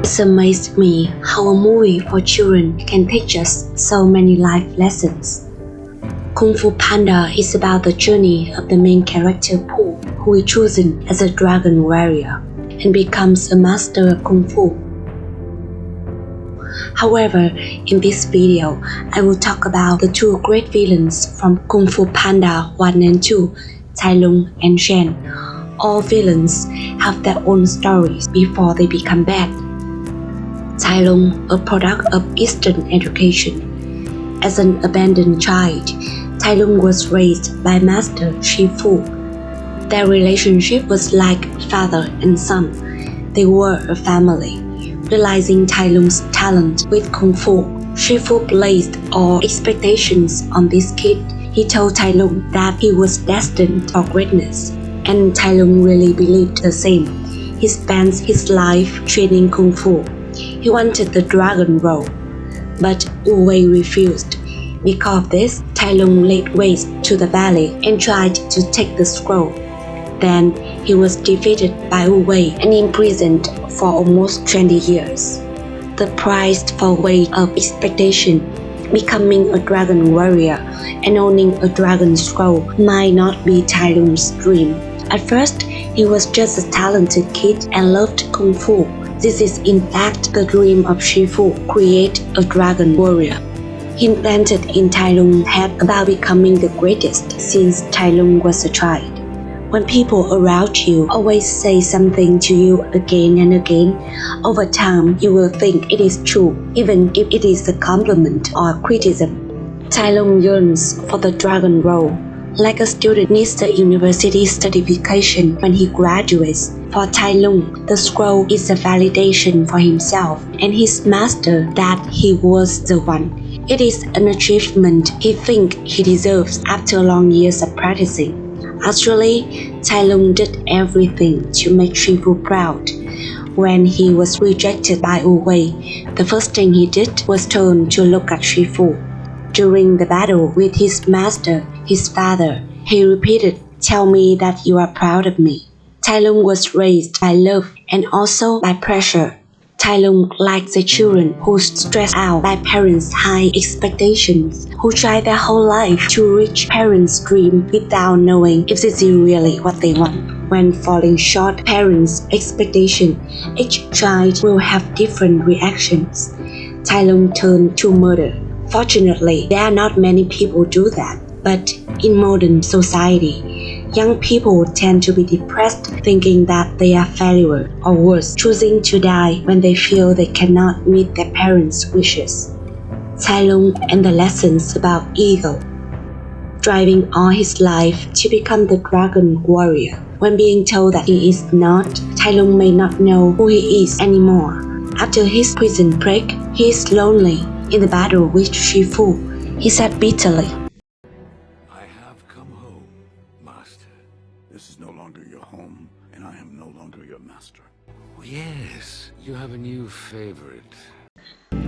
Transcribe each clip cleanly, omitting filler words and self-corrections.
It's amazed me how a movie for children can teach us so many life lessons. KungFu Panda is about the journey of the main character Po, who is chosen as a dragon warrior and becomes a master of Kung Fu. However, in this video, I will talk about the two great villains from KungFu Panda 1 and 2, Tai Lung and Shen. All villains have their own stories before they become bad. Tai Lung, a product of Eastern education. As an abandoned child, Tai Lung was raised by Master Shifu. Their relationship was like father and son. They were a family. Realizing Tai Lung's talent with Kung Fu, Shifu placed all expectations on this kid. He told Tai Lung that he was destined for greatness, and Tai Lung really believed the same. He spent his life training Kung Fu. He wanted the dragon role, but Wu Wei refused. Because of this, Tai Lung laid waste to the valley and tried to take the scroll. Then he was defeated by Wu Wei and imprisoned for almost 20 years. The price for weight of expectation, becoming a dragon warrior and owning a dragon scroll, might not be Tai Lung's dream. At first, he was just a talented kid and loved Kung Fu. This is in fact the dream of Shifu, create a dragon warrior. He implanted in Tai Lung's head about becoming the greatest since Tai Lung was a child. When people around you always say something to you again and again, over time you will think it is true, even if it is a compliment or criticism. Tai Lung yearns for the dragon role. Like a student needs the university certification when he graduates, for Tai Lung, the scroll is a validation for himself and his master that he was the one. It is an achievement he thinks he deserves after long years of practicing. Actually, Tai Lung did everything to make Shifu proud. When he was rejected by Wu Wei, the first thing he did was turn to look at Shifu. During the battle with his master, his father, he repeated, "Tell me that you are proud of me." Tai Lung was raised by love and also by pressure. Tai Lung likes the children who stressed out by parents' high expectations, who try their whole life to reach parents' dream without knowing if this is really what they want. When falling short parents' expectation, each child will have different reactions. Tai Lung turned to murder. Fortunately, there are not many people do that. But in modern society, young people tend to be depressed, thinking that they are failure, or worse, choosing to die when they feel they cannot meet their parents' wishes. Tai Lung and the lessons about ego. Driving all his life to become the dragon warrior. When being told that he is not, Tai Lung may not know who he is anymore. After his prison break, he is lonely. In the battle with Shifu, he said bitterly, "This is no longer your home, and I am no longer your master." Yes, you have a new favorite.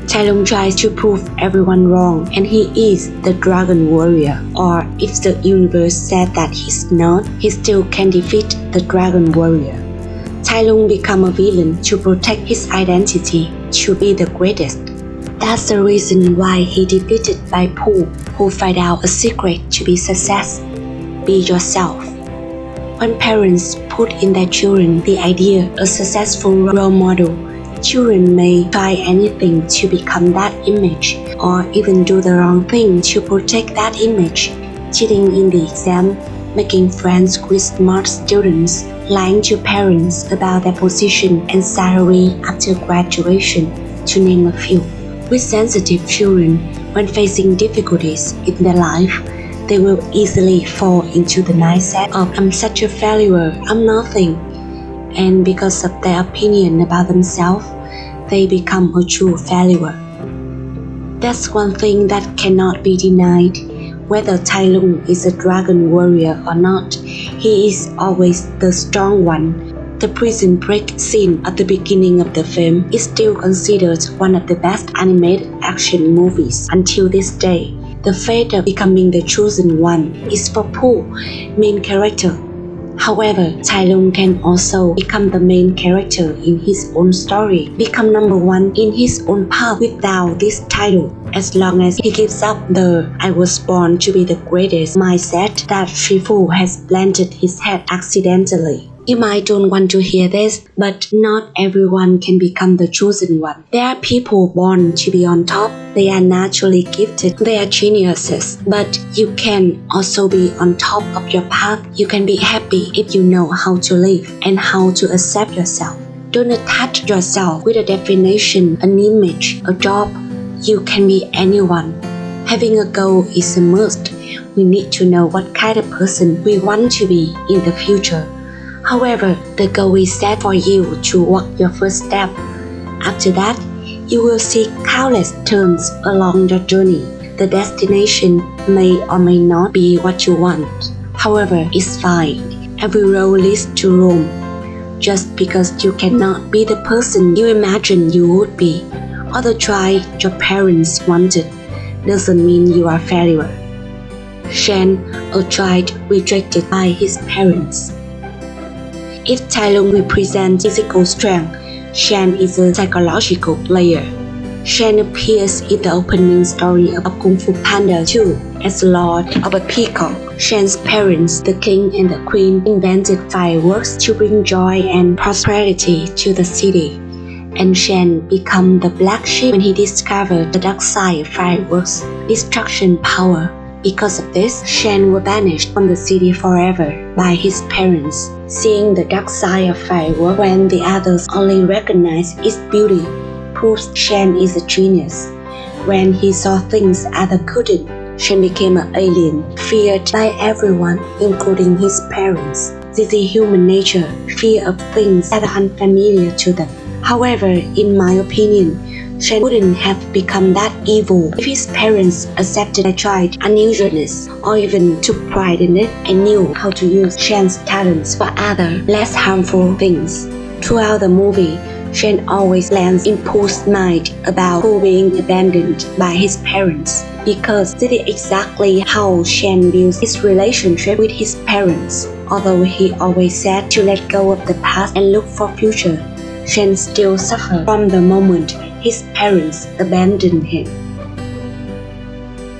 Tai Lung tries to prove everyone wrong, and he is the dragon warrior. Or if the universe said that he's not, he still can defeat the dragon warrior. Tai Lung become a villain to protect his identity, to be the greatest. That's the reason why he defeated by Po, who find out a secret to be success. Be yourself. When parents put in their children the idea of a successful role model, children may try anything to become that image, or even do the wrong thing to protect that image. Cheating in the exam, making friends with smart students, lying to parents about their position and salary after graduation, to name a few. With sensitive children, when facing difficulties in their life, they will easily fall into the mindset of "I'm such a failure, I'm nothing." And because of their opinion about themselves, they become a true failure. That's one thing that cannot be denied. Whether Tai Lung is a dragon warrior or not, he is always the strong one. The prison break scene at the beginning of the film is still considered one of the best animated action movies until this day. The fate of becoming the chosen one is for Po, main character. However, Tai Lung can also become the main character in his own story, become number one in his own path without this title, as long as he gives up the "I was born to be the greatest" mindset that Shifu has planted his head accidentally. You might don't want to hear this, but not everyone can become the chosen one. There are people born to be on top. They are naturally gifted. They are geniuses. But you can also be on top of your path. You can be happy if you know how to live and how to accept yourself. Don't attach yourself with a definition, an image, a job. You can be anyone. Having a goal is a must. We need to know what kind of person we want to be in the future. However, the goal is set for you to walk your first step. After that, you will see countless turns along your journey. The destination may or may not be what you want. However, it's fine. Every road leads to Rome. Just because you cannot be the person you imagine you would be, or the child your parents wanted, doesn't mean you are a failure. Shen, a child rejected by his parents. If Tai Lung represents physical strength, Shen is a psychological player. Shen appears in the opening story of KungFu Panda 2 as Lord of a Peacock. Shen's parents, the king and the queen, invented fireworks to bring joy and prosperity to the city. And Shen became the black sheep when he discovered the dark side of fireworks, destruction power. Because of this, Shen was banished from the city forever by his parents. Seeing the dark side of fireworks when the others only recognize its beauty proves Shen is a genius. When he saw things others couldn't, Shen became an alien, feared by everyone, including his parents. This is human nature, fear of things that are unfamiliar to them. However, in my opinion, Shen wouldn't have become that evil if his parents accepted a child's unusualness or even took pride in it and knew how to use Shen's talents for other, less harmful things. Throughout the movie, Shen always lends impulse mind about Fu being abandoned by his parents, because this is exactly how Shen views his relationship with his parents. Although he always said to let go of the past and look for future, Shen still suffers from the moment his parents abandoned him.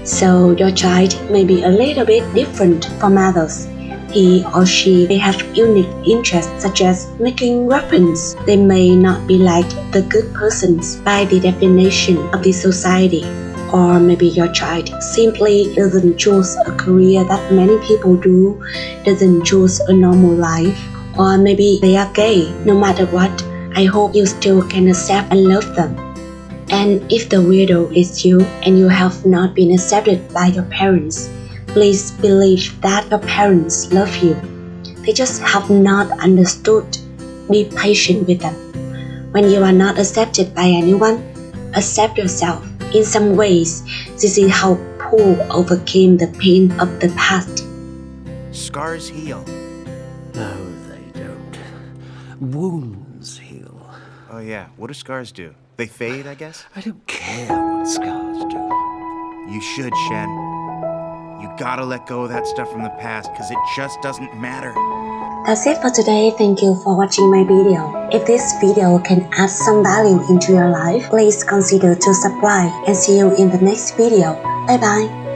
So your child may be a little bit different from others. He or she may have unique interests such as making weapons. They may not be like the good persons by the definition of the society. Or maybe your child simply doesn't choose a career that many people do, doesn't choose a normal life. Or maybe they are gay. No matter what, I hope you still can accept and love them. And if the weirdo is you and you have not been accepted by your parents, please believe that your parents love you. They just have not understood. Be patient with them. When you are not accepted by anyone, accept yourself. In some ways, this is how Paul overcame the pain of the past. Scars heal. No, they don't. Wounds heal. Oh yeah, what do scars do? They fade, I guess? I don't care what scars do. You should, Shen. You gotta let go of that stuff from the past, because it just doesn't matter. That's it for today. Thank you for watching my video. If this video can add some value into your life, please consider to subscribe and see you in the next video. Bye bye.